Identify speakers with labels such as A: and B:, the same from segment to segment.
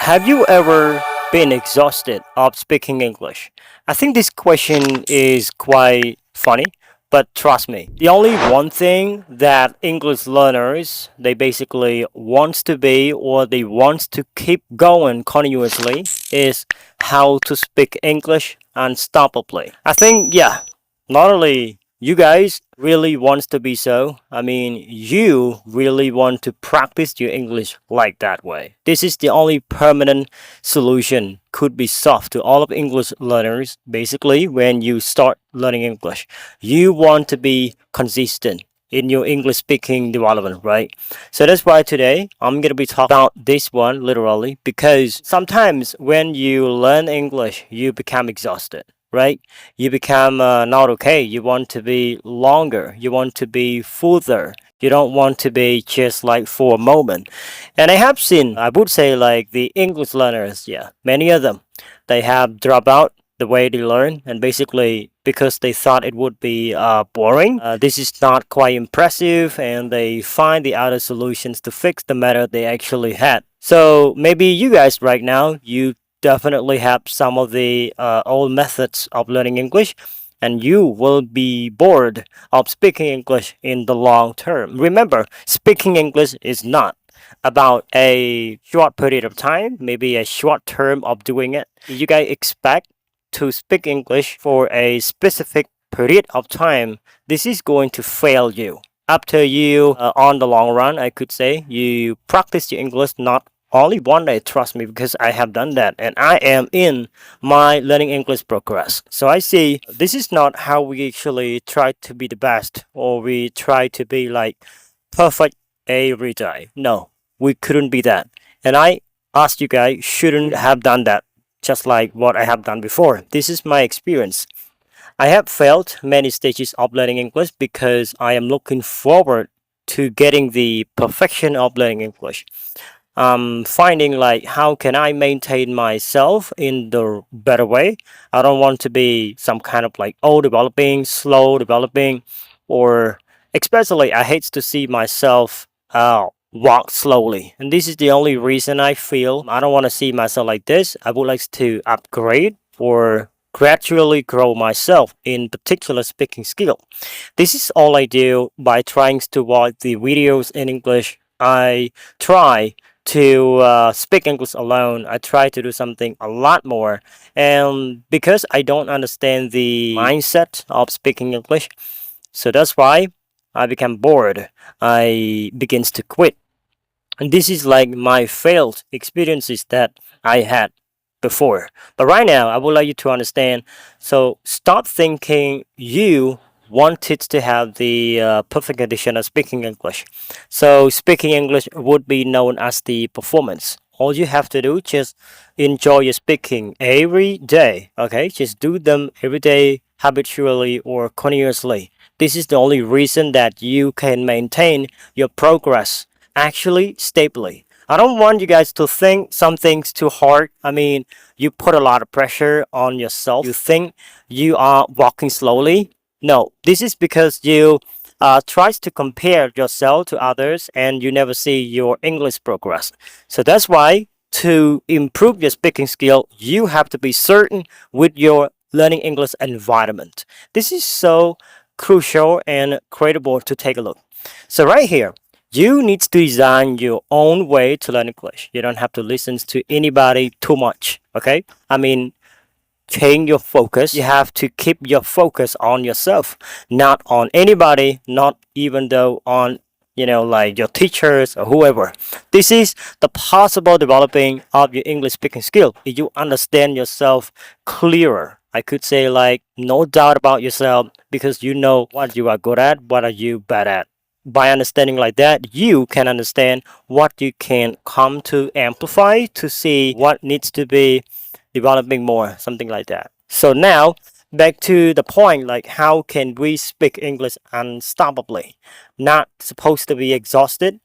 A: Have you ever been exhausted of speaking English? I think this question is quite funny, but trust me, the only one thing that English learners they basically wants to be or they wants to keep going continuously is how to speak English unstoppably. I think not only you guys really wants to be so. I mean, you really want to practice your English like that way. This is the only permanent solution could be solved to all of English learners. Basically, when you start learning English, you want to be consistent in your English speaking development, right? So that's why today I'm going to be talking about this one literally because sometimes when you learn English, you become exhausted, right? You become not okay. You want to be longer. You want to be further. You don't want to be just like for a moment. And I have seen, I would say, like the English learners, yeah, many of them, they have dropped out the way they learn, and basically because they thought it would be boring. This is not quite impressive, and they find the other solutions to fix the matter they actually had. So maybe you guys right now, you definitely have some of the old methods of learning English, and you will be bored of speaking English in the long term. Remember, speaking English is not about a short period of time, maybe a short term of doing it. You guys expect to speak English for a specific period of time. This is going to fail you. After you, on the long run, I could say, you practice your English not only one day, trust me, because I have done that and I am in my learning English progress. So I see this is not how we actually try to be the best or we try to be like perfect every day. No, we couldn't be that. And I asked you guys, shouldn't have done that just like what I have done before. This is my experience. I have failed many stages of learning English because I am looking forward to getting the perfection of learning English. Finding like how can I maintain myself in the better way. I don't want to be some kind of like old developing, slow developing, or especially I hate to see myself walk slowly. And this is the only reason I feel I don't want to see myself like this. I would like to upgrade or gradually grow myself in particular speaking skill. This is all I do by trying to watch the videos in English. I try to speak English alone. I try to do something a lot more. And because I don't understand the mindset of speaking English, so that's why I become bored. I begins to quit. And this is like my failed experiences that I had before. But right now, I would like you to understand. So stop thinking you wanted to have the perfect condition of speaking English. So speaking English would be known as the performance. All you have to do just enjoy your speaking every day. Okay, just do them every day, habitually or continuously. This is the only reason that you can maintain your progress actually stably. I don't want you guys to think something's too hard. I mean, you put a lot of pressure on yourself. You think you are walking slowly. No, this is because you tries to compare yourself to others and you never see your English progress. So that's why to improve your speaking skill, you have to be certain with your learning English environment. This is so crucial and credible to take a look. So right here, you need to design your own way to learn English. You don't have to listen to anybody too much. Okay? I mean, change your focus. You have to keep your focus on yourself, not on anybody, not even though on like your teachers or whoever. This is the possible developing of your English speaking skill. If you understand yourself clearer, I could say like no doubt about yourself because you know what you are good at, what are you bad at. By understanding like that, you can understand what you can come to amplify to see what needs to be developing more, something like that. So now back to the point, like how can we speak English unstoppably? Not supposed to be exhausted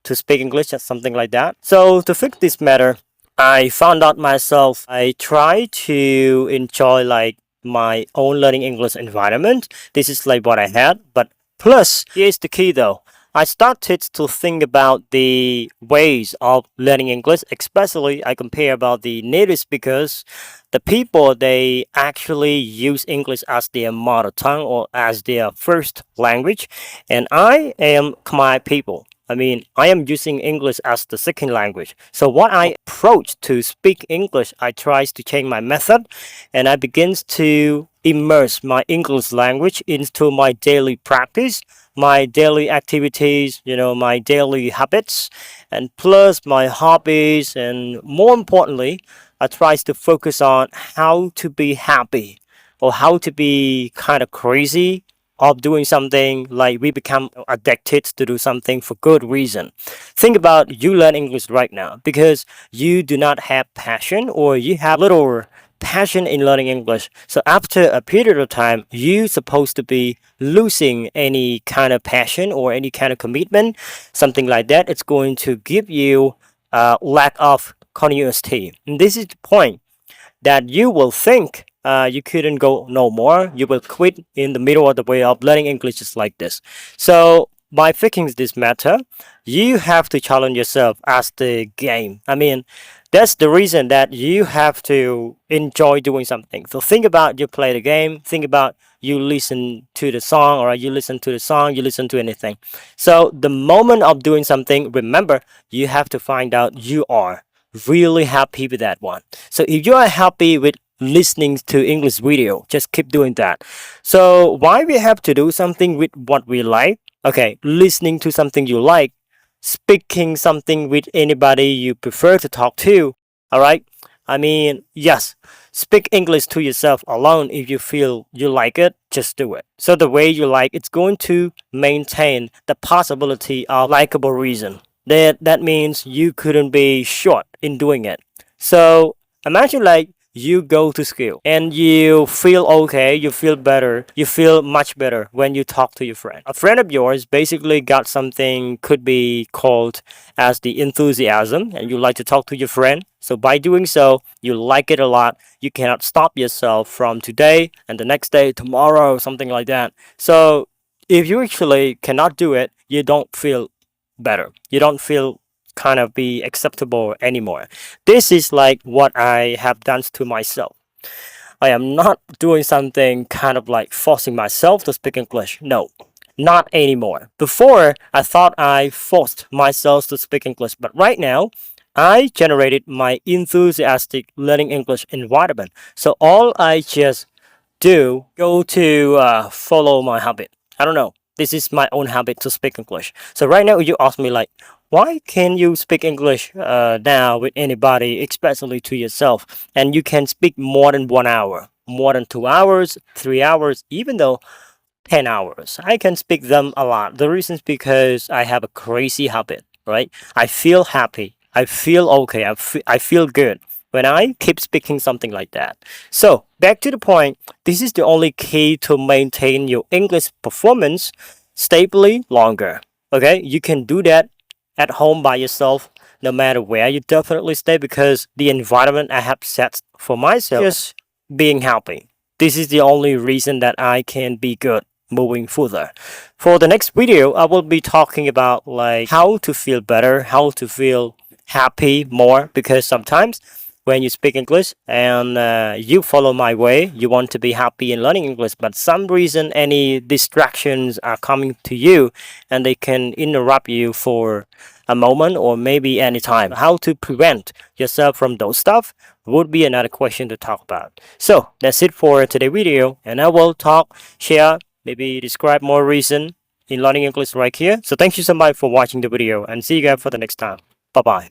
A: to speak English or something like that. So to fix this matter, I found out myself, I try to enjoy like my own learning English environment. This is like what I had, but plus here's the key though. I started to think about the ways of learning English, especially I compare about the native speakers, the people they actually use English as their mother tongue or as their first language, and I am Khmer people. I mean, I am using English as the second language. So what I approach to speak English, I tries to change my method, and I begins to immerse my English language into my daily practice, my daily activities, my daily habits, and plus my hobbies, and more importantly, I tries to focus on how to be happy or how to be kind of crazy of doing something like we become addicted to do something for good reason. Think about you learn English right now because you do not have passion or you have little passion in learning English. So after a period of time, you supposed to be losing any kind of passion or any kind of commitment, something like that. It's going to give you a lack of continuity. And this is the point that you will think you couldn't go no more. You will quit in the middle of the way of learning English just like this. So by thinking this matter, you have to challenge yourself as the game. I mean, that's the reason that you have to enjoy doing something. So think about you play the game. Think about you listen to the song, or you listen to the song, you listen to anything. So the moment of doing something, remember, you have to find out you are really happy with that one. So if you are happy with listening to English video, just keep doing that. So why we have to do something with what we like? Okay, listening to something you like, speaking something with anybody you prefer to talk to. All right. I mean, yes, speak English to yourself alone if you feel you like it, just do it. So the way you like, it's going to maintain the possibility of likable reason. That means you couldn't be short in doing it. So imagine like you go to school and you feel okay, you feel better, you feel much better when you talk to your friend. A friend of yours basically got something could be called as the enthusiasm, and you like to talk to your friend. So by doing so, you like it a lot. You cannot stop yourself from today and the next day, tomorrow, something like that. So if you actually cannot do it, you don't feel better. You don't feel kind of be acceptable anymore. This is like what I have done to myself. I am not doing something kind of like forcing myself to speak English. No, not anymore. Before, I thought I forced myself to speak English, but right now, I generated my enthusiastic learning English environment. So all I just do go to follow my habit. I don't know. This is my own habit to speak English. So right now you ask me like, why can you speak English now with anybody, especially to yourself, and you can speak more than 1 hour, more than 2 hours, 3 hours, even though 10 hours. I can speak them a lot. The reason is because I have a crazy habit, right? I feel happy. I feel okay. I feel good when I keep speaking something like that. So, back to the point, this is the only key to maintain your English performance stably longer. Okay? You can do that at home by yourself, no matter where you definitely stay, because the environment I have set for myself is being happy. This is the only reason that I can be good moving further. For the next video, I will be talking about like how to feel better, how to feel happy more, because sometimes when you speak English and you follow my way, you want to be happy in learning English, but some reason any distractions are coming to you and they can interrupt you for a moment or maybe any time. How to prevent yourself from those stuff would be another question to talk about. So that's it for today's video, and I will talk, share, maybe describe more reason in learning English right here. So thank you so much for watching the video, and see you guys for the next time. Bye bye.